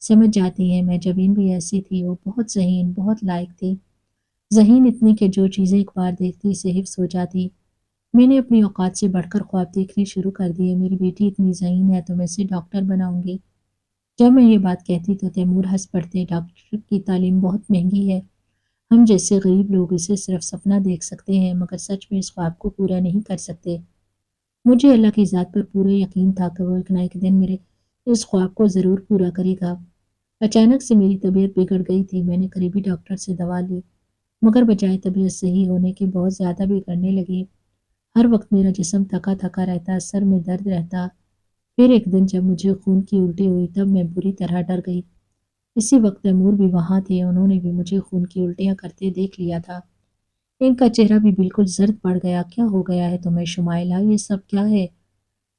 سمجھ جاتی ہیں، میں جبین بھی ایسی تھی، وہ بہت ذہین، بہت لائق تھی، ذہین اتنی کہ جو چیزیں ایک بار دیکھتی اسے حفظ ہو جاتی۔ میں نے اپنی اوقات سے بڑھ کر خواب دیکھنے شروع کر دیے، میری بیٹی اتنی ذہین ہے تو میں اسے ڈاکٹر بناؤں گی۔ جب میں یہ بات کہتی تو تیمور ہنس پڑتے، ڈاکٹر کی تعلیم بہت مہنگی ہے، ہم جیسے غریب لوگ اسے صرف سپنا دیکھ سکتے ہیں مگر سچ میں اس خواب کو پورا نہیں کر سکتے۔ مجھے اللہ کی ذات پر پورا یقین تھا کہ وہ ایک نہ ایک دن میرے اس خواب کو ضرور پورا کرے گا۔ اچانک سے میری طبیعت بگڑ گئی تھی، میں نے قریبی ڈاکٹر سے دوا لی مگر بجائے طبیعت صحیح ہونے کے بہت زیادہ بگڑنے لگی۔ ہر وقت میرا جسم تھکا تھکا رہتا، سر میں درد رہتا۔ پھر ایک دن جب مجھے خون کی الٹی ہوئی تب میں بری طرح ڈر گئی۔ اسی وقت تیمور بھی وہاں تھے، انہوں نے بھی مجھے خون کی الٹیاں کرتے دیکھ لیا تھا۔ ان کا چہرہ بھی بالکل زرد پڑ گیا۔ کیا ہو گیا ہے تمہیں شمائلہ؟ یہ سب کیا ہے؟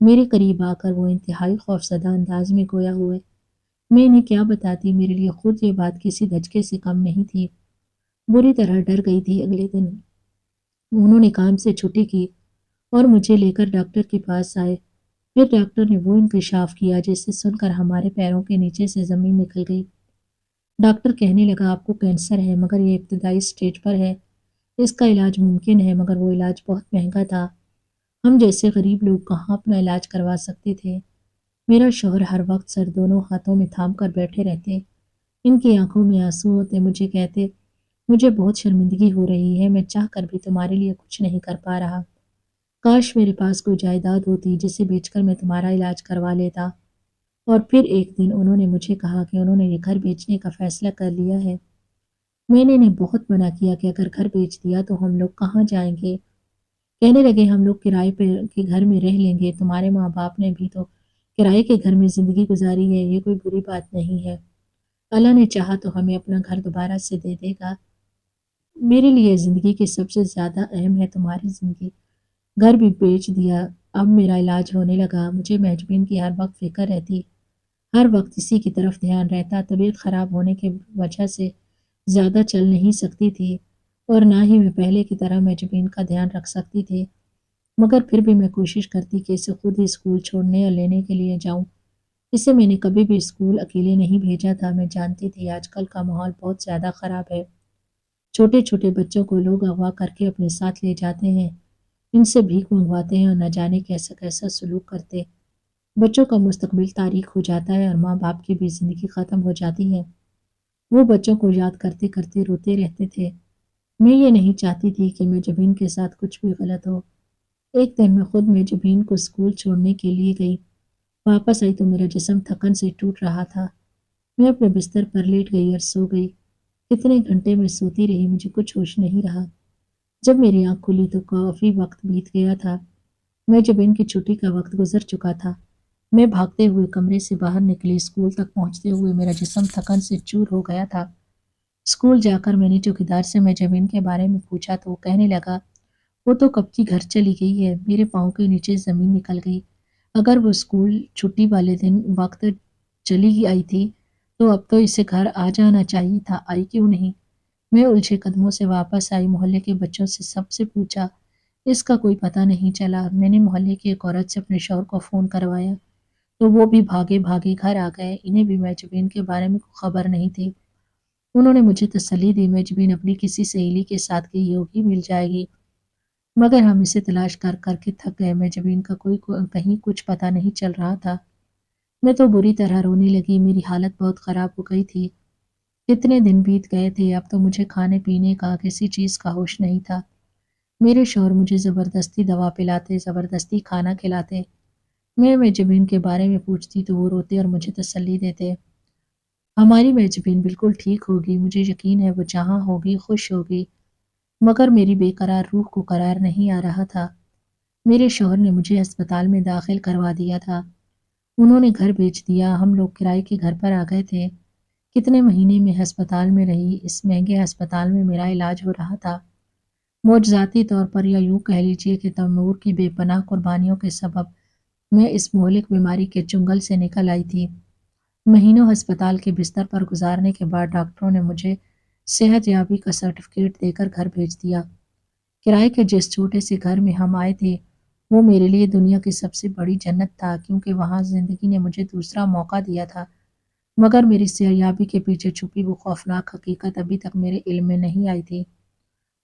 میرے قریب آ کر وہ انتہائی خوفزدہ انداز میں گویا ہوئے۔ میں انہیں کیا بتاتی، میرے لیے خود یہ بات کسی دھچکے سے کم نہیں تھی۔ بری طرح ڈر گئی تھی۔ اگلے دن انہوں نے کام سے چھٹی کی اور مجھے لے کر ڈاکٹر کے پاس آئے۔ پھر ڈاکٹر نے وہ انکشاف کیا جسے سن کر ہمارے پیروں کے نیچے سے زمین نکل گئی۔ ڈاکٹر کہنے لگا آپ کو کینسر ہے مگر یہ ابتدائی سٹیج پر ہے، اس کا علاج ممکن ہے مگر وہ علاج بہت مہنگا تھا، ہم جیسے غریب لوگ کہاں اپنا علاج کروا سکتے تھے۔ میرا شوہر ہر وقت سر دونوں ہاتھوں میں تھام کر بیٹھے رہتے، ان کی آنکھوں میں آنسو ہوتے، مجھے کہتے مجھے بہت شرمندگی ہو رہی ہے، میں چاہ کر بھی تمہارے لیے کچھ نہیں کر پا رہا، کاش میرے پاس کوئی جائیداد ہوتی جسے بیچ کر میں تمہارا علاج کروا لیتا۔ اور پھر ایک دن انہوں نے مجھے کہا کہ انہوں نے یہ گھر بیچنے کا فیصلہ کر لیا ہے۔ میں نے انہیں بہت منع کیا کہ اگر گھر بیچ دیا تو ہم لوگ کہاں جائیں گے؟ کہنے لگے ہم لوگ کرائے پہ کے گھر میں رہ لیں گے، تمہارے ماں باپ نے بھی تو کرائے کے گھر میں زندگی گزاری ہے، یہ کوئی بری بات نہیں ہے، اللہ نے چاہا تو ہمیں اپنا گھر دوبارہ سے دے دے گا۔ میرے لیے زندگی کے سب سے زیادہ اہم ہے تمہاری زندگی۔ گھر بھی بیچ دیا، اب میرا علاج ہونے لگا، مجھے محجبین کی ہر وقت فکر رہتی، ہر وقت اسی کی طرف دھیان رہتا، طبیعت خراب ہونے کی وجہ سے زیادہ چل نہیں سکتی تھی اور نہ ہی میں پہلے کی طرح محجبین کا دھیان رکھ سکتی تھی، مگر پھر بھی میں کوشش کرتی کہ اسے خود ہی اسکول چھوڑنے یا لینے کے لیے جاؤں۔ اسے میں نے کبھی بھی اسکول اکیلے نہیں بھیجا تھا، میں جانتی تھی آج کل کا ماحول بہت زیادہ خراب ہے، چھوٹے چھوٹے بچوں کو لوگ اغوا کر کے اپنے ساتھ لے جاتے ہیں، ان سے بھیک منگواتے ہیں اور نہ جانے کیسا کیسا سلوک کرتے، بچوں کا مستقبل تاریک ہو جاتا ہے اور ماں باپ کی بھی زندگی ختم ہو جاتی ہے۔ وہ بچوں کو یاد کرتے کرتے روتے رہتے تھے۔ میں یہ نہیں چاہتی تھی کہ میں جبین کے ساتھ کچھ بھی غلط ہو۔ ایک دن میں خود میں جبین کو اسکول چھوڑنے کے لیے گئی، واپس آئی تو میرا جسم تھکن سے ٹوٹ رہا تھا، میں اپنے بستر پر لیٹ گئی اور سو گئی۔ کتنے گھنٹے میں سوتی رہی، مجھے کچھ ہوش نہیں رہا۔ جب میری آنکھ کھلی تو کافی وقت بیت گیا تھا، میں جبین کی چھٹی کا وقت گزر چکا تھا۔ میں بھاگتے ہوئے کمرے سے باہر نکلی، اسکول تک پہنچتے ہوئے میرا جسم تھکن سے چور ہو گیا تھا۔ اسکول جا کر میں نے چوکیدار سے میں جبین کے بارے میں پوچھا تو وہ کہنے لگا وہ تو کب کی گھر چلی گئی ہے، میرے پاؤں کے نیچے زمین نکل گئی، اگر وہ اسکول چھٹی والے دن وقت چلی آئی تھی تو اب تو اسے گھر آ جانا چاہیے تھا، آئی کیوں نہیں؟ میں الجھے قدموں سے واپس آئی، محلے کے بچوں سے سب سے پوچھا، اس کا کوئی پتہ نہیں چلا۔ میں نے محلے کی ایک عورت سے اپنے شوہر کو فون کروایا تو وہ بھی بھاگے بھاگے گھر آ گئے، انہیں بھی میجبین کے بارے میں کوئی خبر نہیں تھی۔ انہوں نے مجھے تسلی دی میجبین اپنی کسی سہیلی کے ساتھ گئی ہوگی، مل جائے گی، مگر ہم اسے تلاش کر کر کے تھک گئے، میجبین کا کہیں کچھ پتہ نہیں چل رہا تھا۔ میں تو بری طرح رونے لگی، میری حالت بہت خراب ہو گئی تھی، کتنے دن بیت گئے تھے، اب تو مجھے کھانے پینے کا کسی چیز کا ہوش نہیں تھا۔ میرے شوہر مجھے زبردستی دوا پلاتے، زبردستی کھانا کھلاتے، میں جبین کے بارے میں پوچھتی تو وہ روتے اور مجھے تسلی دیتے، ہماری میجبین بالکل ٹھیک ہوگی، مجھے یقین ہے وہ جہاں ہوگی خوش ہوگی، مگر میری بے قرار روح کو قرار نہیں آ رہا تھا۔ میرے شوہر نے مجھے ہسپتال میں داخل کروا دیا تھا، انہوں نے گھر بیچ دیا، ہم لوگ کرائے کے گھر پر آ گئے تھے، کتنے مہینے میں ہسپتال میں رہی، اس مہنگے ہسپتال میں میرا علاج ہو رہا تھا، معجزاتی طور پر یا یوں کہہ لیجیے کہ تیمور کی بے پناہ قربانیوں کے سبب میں اس مہلک بیماری کے چنگل سے نکل آئی تھی۔ مہینوں ہسپتال کے بستر پر گزارنے کے بعد ڈاکٹروں نے مجھے صحت یابی کا سرٹیفکیٹ دے کر گھر بھیج دیا۔ کرائے کے جس چھوٹے سے گھر میں ہم آئے تھے وہ میرے لیے دنیا کی سب سے بڑی جنت تھا، کیونکہ وہاں زندگی نے مجھے دوسرا موقع دیا تھا، مگر میری سیریابی کے پیچھے چھپی وہ خوفناک حقیقت ابھی تک میرے علم میں نہیں آئی تھی۔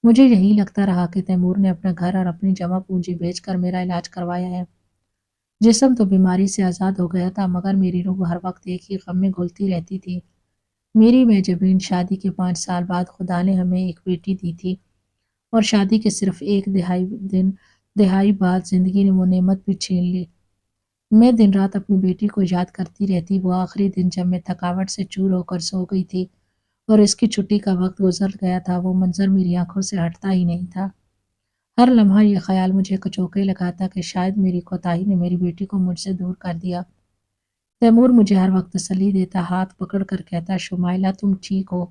مجھے یہی لگتا رہا کہ تیمور نے اپنا گھر اور اپنی جمع پونجی بیچ کر میرا علاج کروایا ہے۔ جسم تو بیماری سے آزاد ہو گیا تھا، مگر میری روح ہر وقت ایک ہی غم میں گھلتی رہتی تھی۔ میری معجبین شادی کے 5 سال بعد خدا نے ہمیں ایک بیٹی دی تھی، اور شادی کے صرف ایک دہائی بعد زندگی نے وہ نعمت بھی چھین لی۔ میں دن رات اپنی بیٹی کو یاد کرتی رہتی۔ وہ آخری دن جب میں تھکاوٹ سے چور ہو کر سو گئی تھی اور اس کی چھٹی کا وقت گزر گیا تھا، وہ منظر میری آنکھوں سے ہٹتا ہی نہیں تھا۔ ہر لمحہ یہ خیال مجھے کچوکے لگاتا کہ شاید میری کوتاہی نے میری بیٹی کو مجھ سے دور کر دیا۔ تیمور مجھے ہر وقت تسلی دیتا، ہاتھ پکڑ کر کہتا، شمائلہ تم ٹھیک ہو،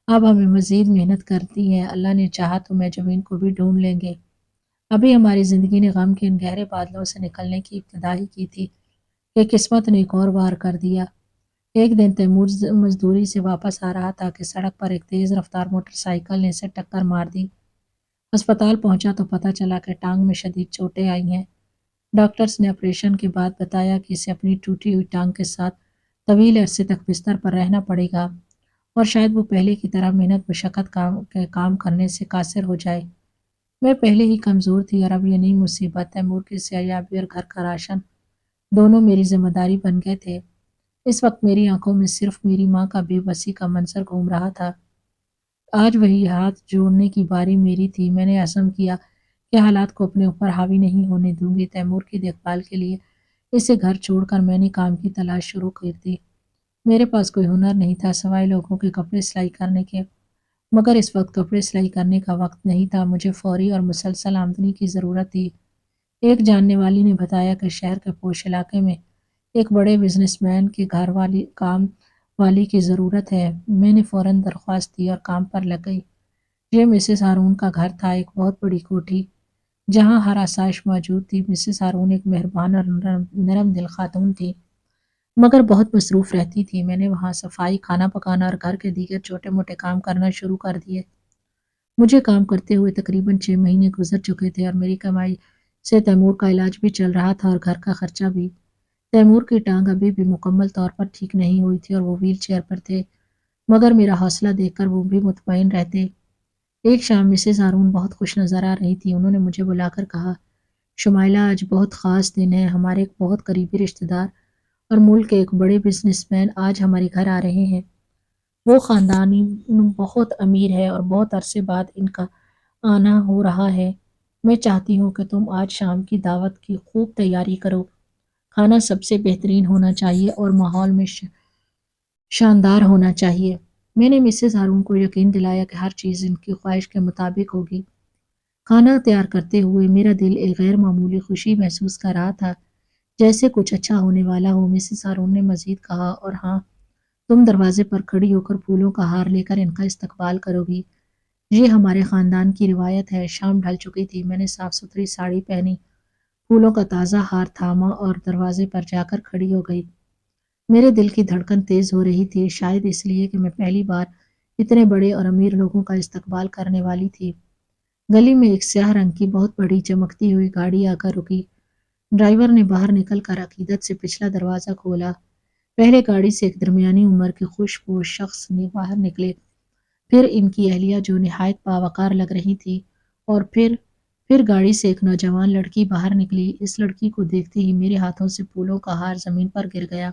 اب ہمیں مزید محنت کرتی ہے، اللہ نے چاہا تو معجبین کو بھی ڈھونڈ لیں گے۔ ابھی ہماری زندگی نے غم کے ان گہرے بادلوں سے نکلنے کی ابتدا ہی کی تھی کہ قسمت نے ایک اور وار کر دیا۔ ایک دن تیمور مزدوری سے واپس آ رہا تھا کہ سڑک پر ایک تیز رفتار موٹر سائیکل نے اسے ٹکر مار دی۔ ہسپتال پہنچا تو پتہ چلا کہ ٹانگ میں شدید چوٹیں آئی ہیں۔ ڈاکٹرز نے آپریشن کے بعد بتایا کہ اسے اپنی ٹوٹی ہوئی ٹانگ کے ساتھ طویل عرصے تک بستر پر رہنا پڑے گا، اور شاید وہ پہلے کی طرح محنت مشقت کام کرنے سے قاصر ہو جائے۔ میں پہلے ہی کمزور تھی، اور اب یہ نئی مصیبت، تیمور کی سیریابی اور گھر کا راشن، دونوں میری ذمہ داری بن گئے تھے۔ اس وقت میری آنکھوں میں صرف میری ماں کا بے بسی کا منظر گھوم رہا تھا۔ آج وہی ہاتھ جوڑنے کی باری میری تھی۔ میں نے عزم کیا کہ حالات کو اپنے اوپر حاوی نہیں ہونے دوں گی۔ تیمور کی دیکھ بھال کے لیے اسے گھر چھوڑ کر میں نے کام کی تلاش شروع کر دی۔ میرے پاس کوئی ہنر نہیں تھا سوائے لوگوں کے کپڑے سلائی کرنے کے، مگر اس وقت کپڑے سلائی کرنے کا وقت نہیں تھا، مجھے فوری اور مسلسل آمدنی کی ضرورت تھی۔ ایک جاننے والی نے بتایا کہ شہر کے پوش علاقے میں ایک بڑے بزنس مین کے گھر کام والی کی ضرورت ہے۔ میں نے فوراً درخواست دی اور کام پر لگ گئی۔ یہ مسز ہارون کا گھر تھا، ایک بہت بڑی کوٹھی جہاں ہر آسائش موجود تھی۔ مسز ہارون ایک مہربان اور نرم دل خاتون تھی، مگر بہت مصروف رہتی تھی۔ میں نے وہاں صفائی، کھانا پکانا اور گھر کے دیگر چھوٹے موٹے کام کرنا شروع کر دیے۔ مجھے کام کرتے ہوئے تقریباً 6 مہینے گزر چکے تھے، اور میری کمائی سے تیمور کا علاج بھی چل رہا تھا اور گھر کا خرچہ بھی۔ تیمور کی ٹانگ ابھی بھی مکمل طور پر ٹھیک نہیں ہوئی تھی اور وہ ویل چیئر پر تھے، مگر میرا حوصلہ دیکھ کر وہ بھی مطمئن رہتے۔ ایک شام مسز ہارون بہت خوش نظر آ رہی تھی۔ انہوں نے مجھے بلا کر کہا، شمائلہ آج بہت خاص دن ہے، ہمارے ایک بہت قریبی رشتہ دار اور ملک کے ایک بڑے بزنس مین آج ہمارے گھر آ رہے ہیں۔ وہ خاندانی بہت امیر ہے اور بہت عرصے بعد ان کا آنا ہو رہا ہے۔ میں چاہتی ہوں کہ تم آج شام کی دعوت کی خوب تیاری کرو۔ کھانا سب سے بہترین ہونا چاہیے اور ماحول میں شاندار ہونا چاہیے۔ میں نے مسز ہارون کو یقین دلایا کہ ہر چیز ان کی خواہش کے مطابق ہوگی۔ کھانا تیار کرتے ہوئے میرا دل ایک غیر معمولی خوشی محسوس کر رہا تھا، جیسے کچھ اچھا ہونے والا ہو۔ مسز ہارون نے مزید کہا، اور ہاں، تم دروازے پر کھڑی ہو کر پھولوں کا ہار لے کر ان کا استقبال کرو گی، یہ ہمارے خاندان کی روایت ہے۔ شام ڈھل چکی تھی، میں نے صاف ستھری ساڑی پہنی، پھولوں کا تازہ ہار تھاما اور دروازے پر جا کر کھڑی ہو گئی۔ میرے دل کی دھڑکن تیز ہو رہی تھی، شاید اس لیے کہ میں پہلی بار اتنے بڑے اور امیر لوگوں کا استقبال کرنے والی تھی۔ گلی میں ایک سیاہ رنگ کی بہت بڑی چمکتی ہوئی گاڑی آ کر رکی۔ ڈرائیور نے باہر نکل کر عقیدت سے پچھلا دروازہ کھولا۔ پہلے گاڑی سے ایک درمیانی عمر کے خوش پوش شخص نے باہر نکلے، پھر ان کی اہلیہ جو نہایت باوقار لگ رہی تھی، اور پھر گاڑی سے ایک نوجوان لڑکی باہر نکلی۔ اس لڑکی کو دیکھتے ہی میرے ہاتھوں سے پھولوں کا ہار زمین پر گر گیا۔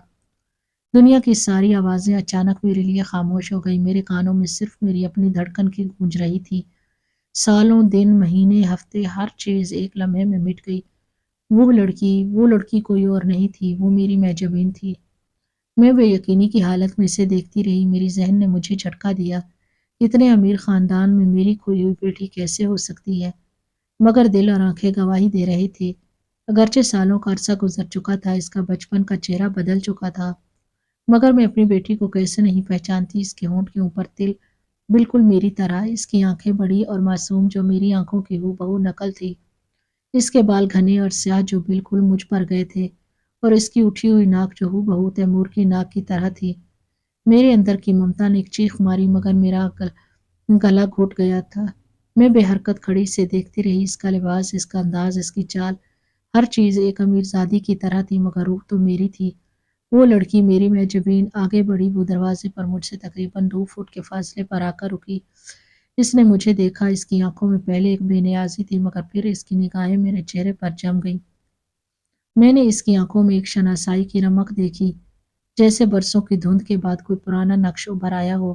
دنیا کی ساری آوازیں اچانک میرے لیے خاموش ہو گئی۔ میرے کانوں میں صرف میری اپنی دھڑکن کی گونج رہی تھی۔ سالوں، دن، مہینے، ہفتے، ہر چیز ایک لمحے میں مٹ گئی۔ وہ لڑکی کوئی اور نہیں تھی، وہ میری معجبین تھی۔ میں بے یقینی کی حالت میں اسے دیکھتی رہی۔ میری ذہن نے مجھے جھٹکا دیا، اتنے امیر خاندان میں میری کھوئی ہوئی بیٹی کیسے ہو سکتی ہے؟ مگر دل اور آنکھیں گواہی دے رہے تھے۔ اگرچہ سالوں کا عرصہ گزر چکا تھا، اس کا بچپن کا چہرہ بدل چکا تھا، مگر میں اپنی بیٹی کو کیسے نہیں پہچانتی۔ اس کے ہونٹ کے اوپر تل بالکل میری طرح، اس کی آنکھیں بڑی اور معصوم جو میری آنکھوں کی ہو بہو نقل تھی، اس کے بال گھنے اور سیاہ جو بالکل مجھ پر گئے تھے، اور اس کی اٹھی ہوئی ناک جو ہو بہو تیمور کی ناک کی طرح تھی۔ میرے اندر کی ممتا نے ایک چیخ ماری، مگر میرا گلا گھٹ گیا تھا۔ میں بے حرکت کھڑی سے دیکھتی رہی۔ اس کا لباس، اس کا انداز، اس کی چال، ہر چیز ایک امیر زادی کی طرح تھی، مگر روح تو میری تھی۔ وہ لڑکی میری محجبین آگے بڑھی، وہ دروازے پر مجھ سے تقریباً 2 فٹ کے فاصلے پر آ کر رکی۔ اس نے مجھے دیکھا، اس کی آنکھوں میں پہلے ایک بے نیازی تھی مگر پھر اس کی نگاہیں میرے چہرے پر جم گئیں۔ میں نے اس کی آنکھوں میں ایک شناسائی کی رمق دیکھی، جیسے برسوں کی دھند کے بعد کوئی پرانا نقش ابھر آیا ہو۔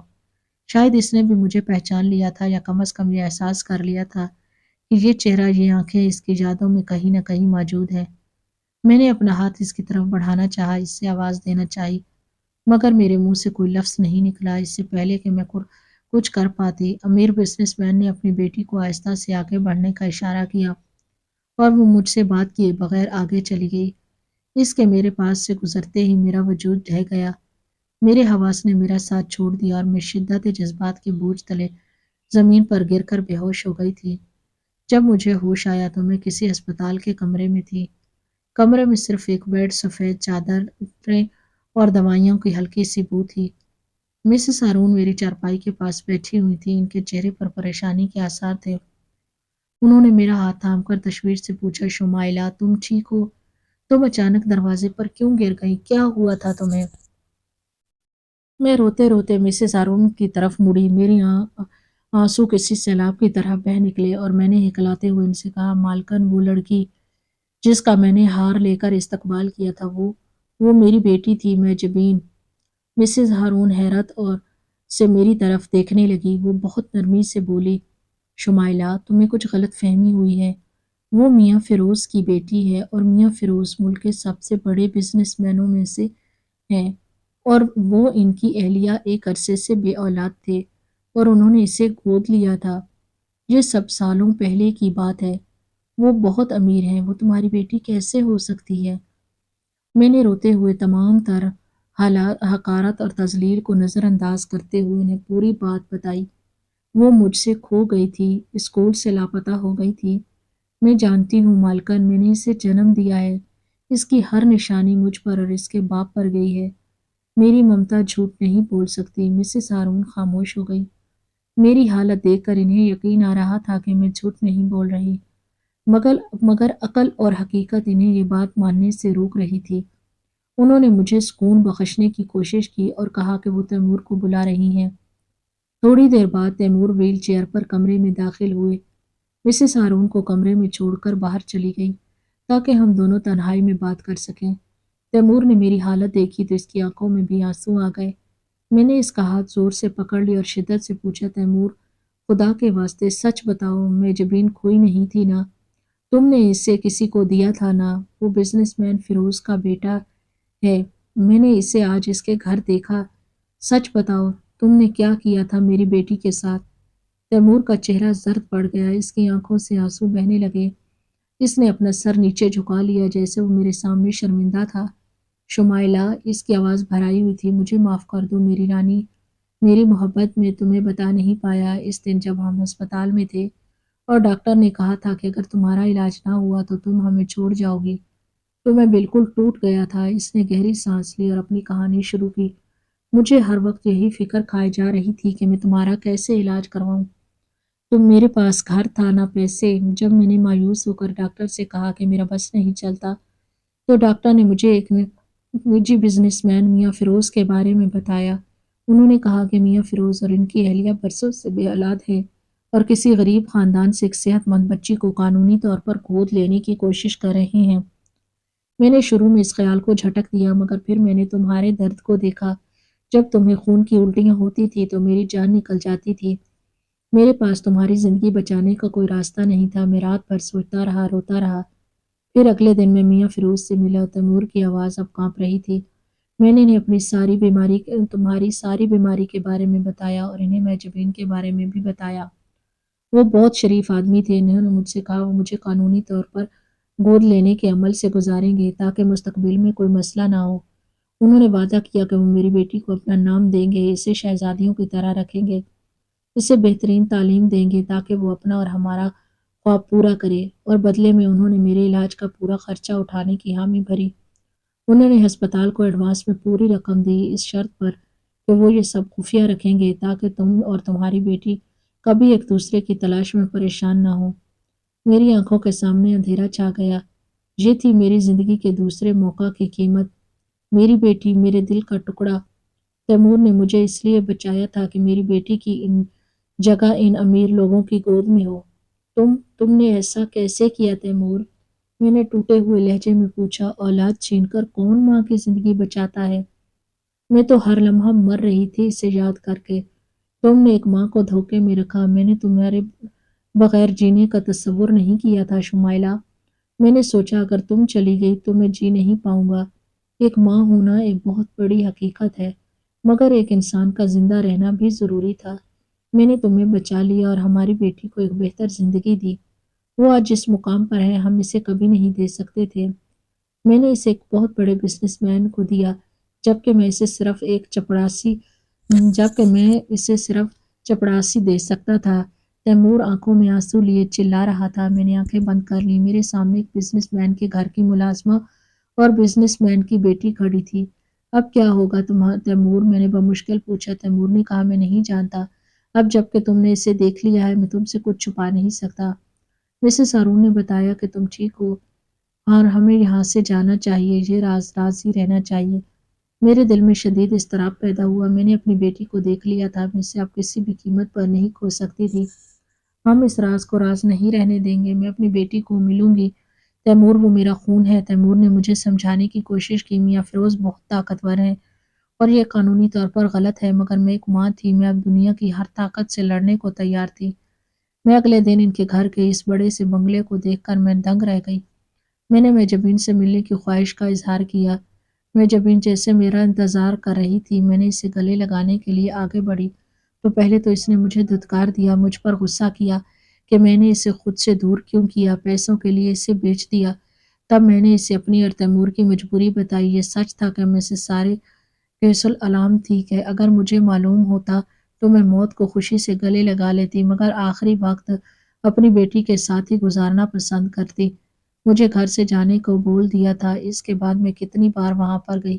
شاید اس نے بھی مجھے پہچان لیا تھا یا کم از کم یہ احساس کر لیا تھا کہ یہ چہرہ، یہ آنکھیں اس کی یادوں میں کہیں نہ کہیں موجود ہے۔ میں نے اپنا ہاتھ اس کی طرف بڑھانا چاہا، اس سے آواز دینا چاہی، مگر میرے منہ سے کوئی لفظ نہیں نکلا۔ اس سے پہلے کہ میں کچھ کر پاتی، امیر بزنس مین نے اپنی بیٹی کو آہستہ سے آگے بڑھنے کا اشارہ کیا اور وہ مجھ سے بات کیے بغیر آگے چلی گئی۔ اس کے میرے پاس سے گزرتے ہی میرا وجود ڈھہ گیا، میرے حواس نے میرا ساتھ چھوڑ دیا اور میں شدت جذبات کے بوجھ تلے زمین پر گر کر بے ہوش ہو گئی تھی۔ جب مجھے ہوش آیا تو میں کسی ہسپتال کے کمرے میں تھی۔ کمرے میں صرف ایک بیڈ، سفید چادریں اور دوائیوں کی ہلکی سی بو تھی۔ مسز ہارون میری چارپائی کے پاس بیٹھی ہوئی تھی، ان کے چہرے پر پریشانی کے آثار تھے۔ انہوں نے میرا ہاتھ تھام کر تشویش سے پوچھا، شمائلہ تم ٹھیک ہو؟ تم اچانک دروازے پر کیوں گر گئی؟ کیا ہوا تھا تمہیں؟ میں روتے روتے مسز ہارون کی طرف مڑی، میری آنسو کسی سیلاب کی طرح بہہ نکلے اور میں نے ہکلاتے ہوئے ان سے کہا، مالکن وہ لڑکی جس کا میں نے ہار لے کر استقبال کیا تھا، وہ میری بیٹی تھی محجبین۔ مسز ہارون حیرت اور سے میری طرف دیکھنے لگی، وہ بہت نرمی سے بولی، شمائلہ تمہیں کچھ غلط فہمی ہوئی ہے، وہ میاں فیروز کی بیٹی ہے اور میاں فیروز ملک کے سب سے بڑے بزنس مینوں میں سے ہیں، اور وہ ان کی اہلیہ ایک عرصے سے بے اولاد تھے اور انہوں نے اسے گود لیا تھا۔ یہ سب سالوں پہلے کی بات ہے، وہ بہت امیر ہیں، وہ تمہاری بیٹی کیسے ہو سکتی ہے؟ میں نے روتے ہوئے تمام تر حقارت اور تذلیل کو نظر انداز کرتے ہوئے انہیں پوری بات بتائی۔ وہ مجھ سے کھو گئی تھی، اسکول سے لاپتہ ہو گئی تھی۔ میں جانتی ہوں مالکن، میں نے اسے جنم دیا ہے، اس کی ہر نشانی مجھ پر اور اس کے باپ پر گئی ہے۔ میری ممتا جھوٹ نہیں بول سکتی۔ مسز ہارون خاموش ہو گئی۔ میری حالت دیکھ کر انہیں یقین آ رہا تھا کہ میں جھوٹ نہیں بول رہی، مگر عقل اور حقیقت انہیں یہ بات ماننے سے روک رہی تھی۔ انہوں نے مجھے سکون بخشنے کی کوشش کی اور کہا کہ وہ تیمور کو بلا رہی ہیں۔ تھوڑی دیر بعد تیمور ویل چیئر پر کمرے میں داخل ہوئے۔ مسز ہارون کو کمرے میں چھوڑ کر باہر چلی گئی تاکہ ہم دونوں تنہائی میں بات کر سکیں۔ تیمور نے میری حالت دیکھی تو اس کی آنکھوں میں بھی آنسو آ گئے۔ میں نے اس کا ہاتھ زور سے پکڑ لی اور شدت سے پوچھا، تیمور خدا کے واسطے سچ بتاؤ، میں جبین کھوئی نہیں تھی نا؟ تم نے اسے کسی کو دیا تھا نا؟ وہ بزنس مین فیروز کا بیٹا ہے، میں نے اسے آج اس کے گھر دیکھا۔ سچ بتاؤ، تم نے کیا کیا تھا میری بیٹی کے ساتھ؟ تیمور کا چہرہ زرد پڑ گیا، اس کی آنکھوں سے آنسو بہنے لگے۔ اس نے اپنا سر نیچے جھکا لیا جیسے وہ میرے سامنے شرمندہ تھا۔ شمائلہ، اس کی آواز بھرائی ہوئی تھی، مجھے معاف کر دو میری رانی، میری محبت میں تمہیں بتا نہیں پایا۔ اس دن جب ہم ہسپتال میں تھے اور ڈاکٹر نے کہا تھا کہ اگر تمہارا علاج نہ ہوا تو تم ہمیں چھوڑ جاؤ گی، تو میں بالکل ٹوٹ گیا تھا۔ اس نے گہری سانس لی اور اپنی کہانی شروع کی۔ مجھے ہر وقت یہی فکر کھائے جا رہی تھی کہ میں تمہارا کیسے علاج کرواؤں۔ تم میرے پاس گھر تھا نہ پیسے۔ جب میں نے مایوس ہو کر ڈاکٹر سے کہا کہ میرا بس نہیں چلتا، تو ڈاکٹر نے مجھے ایک نجی بزنس مین میاں فیروز کے بارے میں بتایا۔ انہوں نے کہا کہ میاں فیروز اور ان کی اہلیہ برسوں سے بے اولاد ہیں اور کسی غریب خاندان سے ایک صحت مند بچی کو قانونی طور پر گود لینے کی کوشش کر رہے ہیں۔ میں نے شروع میں اس خیال کو جھٹک دیا، مگر پھر میں نے تمہارے درد کو دیکھا۔ جب تمہیں خون کی الٹیاں ہوتی تھی تو میری جان نکل جاتی تھی۔ میرے پاس تمہاری زندگی بچانے کا کوئی راستہ نہیں تھا۔ میں رات بھر سوچتا رہا، روتا رہا۔ پھر اگلے دن میں میاں فیروز سے ملا۔ تیمور کی آواز اب کانپ رہی تھی۔ میں نے انہیں اپنی تمہاری ساری بیماری کے بارے میں بتایا اور انہیں محجبین کے بارے میں بھی بتایا۔ وہ بہت شریف آدمی تھے، انہوں نے مجھ سے کہا وہ مجھے قانونی طور پر گود لینے کے عمل سے گزاریں گے تاکہ مستقبل میں کوئی مسئلہ نہ ہو۔ انہوں نے وعدہ کیا کہ وہ میری بیٹی کو اپنا نام دیں گے، اسے شہزادیوں کی طرح رکھیں گے، اسے بہترین تعلیم دیں گے تاکہ وہ اپنا اور ہمارا خواب پورا کرے، اور بدلے میں انہوں نے میرے علاج کا پورا خرچہ اٹھانے کی حامی بھری۔ انہوں نے ہسپتال کو ایڈوانس میں پوری رقم دی، اس شرط پر کہ وہ یہ سب خفیہ رکھیں گے تاکہ تم اور تمہاری بیٹی کبھی ایک دوسرے کی تلاش میں پریشان نہ ہو۔ میری آنکھوں کے سامنے اندھیرا چھا گیا۔ یہ تھی میری زندگی کے دوسرے موقع کی قیمت۔ میری بیٹی، میرے دل کا ٹکڑا، تیمور نے مجھے اس لیے بچایا تھا کہ میری بیٹی کی جگہ ان امیر لوگوں کی گود میں ہو۔ تم نے ایسا کیسے کیا تیمور؟ میں نے ٹوٹے ہوئے لہجے میں پوچھا۔ اولاد چھین کر کون ماں کی زندگی بچاتا ہے؟ میں تو ہر لمحہ مر رہی تھی اسے یاد کر کے۔ تم نے ایک ماں کو دھوکے میں رکھا، میں نے تمہارے بغیر جینے کا تصور نہیں کیا تھا شمائلہ۔ میں نے سوچا اگر تم چلی گئی تو میں جی نہیں پاؤں گا۔ ایک ماں ہونا ایک بہت بڑی حقیقت ہے، مگر ایک انسان کا زندہ رہنا بھی ضروری تھا۔ میں نے تمہیں بچا لیا اور ہماری بیٹی کو ایک بہتر زندگی دی۔ وہ آج جس مقام پر ہے ہم اسے کبھی نہیں دے سکتے تھے۔ میں نے اسے ایک بہت بڑے بزنس مین کو دیا، جبکہ میں اسے صرف چپڑاسی دے سکتا تھا۔ تیمور آنکھوں میں آنسو لیے چلا رہا تھا۔ میں نے آنکھیں بند کر لی۔ میرے سامنے ایک بزنس مین کے گھر کی ملازمہ اور بزنس مین کی بیٹی کھڑی تھی۔ اب کیا ہوگا تیمور؟ میں نے بمشکل پوچھا۔ تیمور نے کہا میں نہیں جانتا۔ اب جب کہ تم نے اسے دیکھ لیا ہے میں تم سے کچھ چھپا نہیں سکتا۔ مسز ہارون نے بتایا کہ تم ٹھیک ہو اور ہمیں یہاں سے جانا چاہیے، یہ راز ہی رہنا چاہیے۔ میرے دل میں شدید اضطراب پیدا ہوا۔ میں نے اپنی بیٹی کو دیکھ لیا تھا، میں اسے اب کسی بھی قیمت پر نہیں کھو سکتی تھی۔ ہم اس راز کو راز نہیں رہنے دیں گے۔ میں اپنی بیٹی کو ملوں گی تیمور، وہ میرا خون ہے۔ تیمور نے مجھے سمجھانے کی کوشش کی۔ میاں فیروز بہت طاقتور ہیں اور یہ قانونی طور پر غلط ہے، مگر میں ایک ماں تھی، میں اب دنیا کی ہر طاقت سے لڑنے کو تیار تھی۔ میں اگلے دن ان کے گھر کے اس بڑے سے بنگلے کو دیکھ کر میں دنگ رہ گئی۔ میں نے میجبین سے ملنے کی خواہش کا اظہار کیا۔ میجبین جیسے میرا انتظار کر رہی تھی۔ میں نے اسے گلے لگانے کے لیے آگے بڑھی تو پہلے تو اس نے مجھے دھتکار دیا، مجھ پر غصہ کیا کہ میں نے اسے خود سے دور کیوں کیا، پیسوں کے لیے اسے بیچ دیا۔ تب میں نے اسے اپنی اور تیمور کی مجبوری بتائی۔ یہ سچ تھا کہ میں سے سارے کیس العلام تھی کہ اگر مجھے معلوم ہوتا تو میں موت کو خوشی سے گلے لگا لیتی، مگر آخری وقت اپنی بیٹی کے ساتھ ہی گزارنا پسند کرتی۔ مجھے گھر سے جانے کو بول دیا تھا۔ اس کے بعد میں کتنی بار وہاں پر گئی۔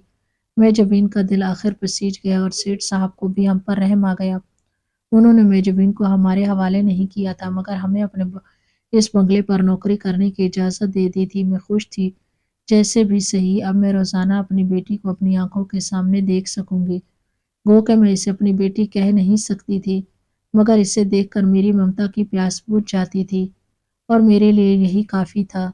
میجبین کا دل آخر پسیج گیا اور سیٹھ صاحب کو بھی ہم پر رحم آ گیا۔ انہوں نے میجبین کو ہمارے حوالے نہیں کیا تھا، مگر ہمیں اپنے اس بنگلے پر نوکری کرنے کی اجازت دے دی تھی۔ میں خوش تھی۔ جیسے بھی سہی، اب میں روزانہ اپنی بیٹی کو اپنی آنکھوں کے سامنے دیکھ سکوں گی۔ گو کہ میں اسے اپنی بیٹی کہہ نہیں سکتی تھی، مگر اسے دیکھ کر میری ممتا کی پیاس بجھ جاتی تھی اور میرے لیے یہی کافی تھا۔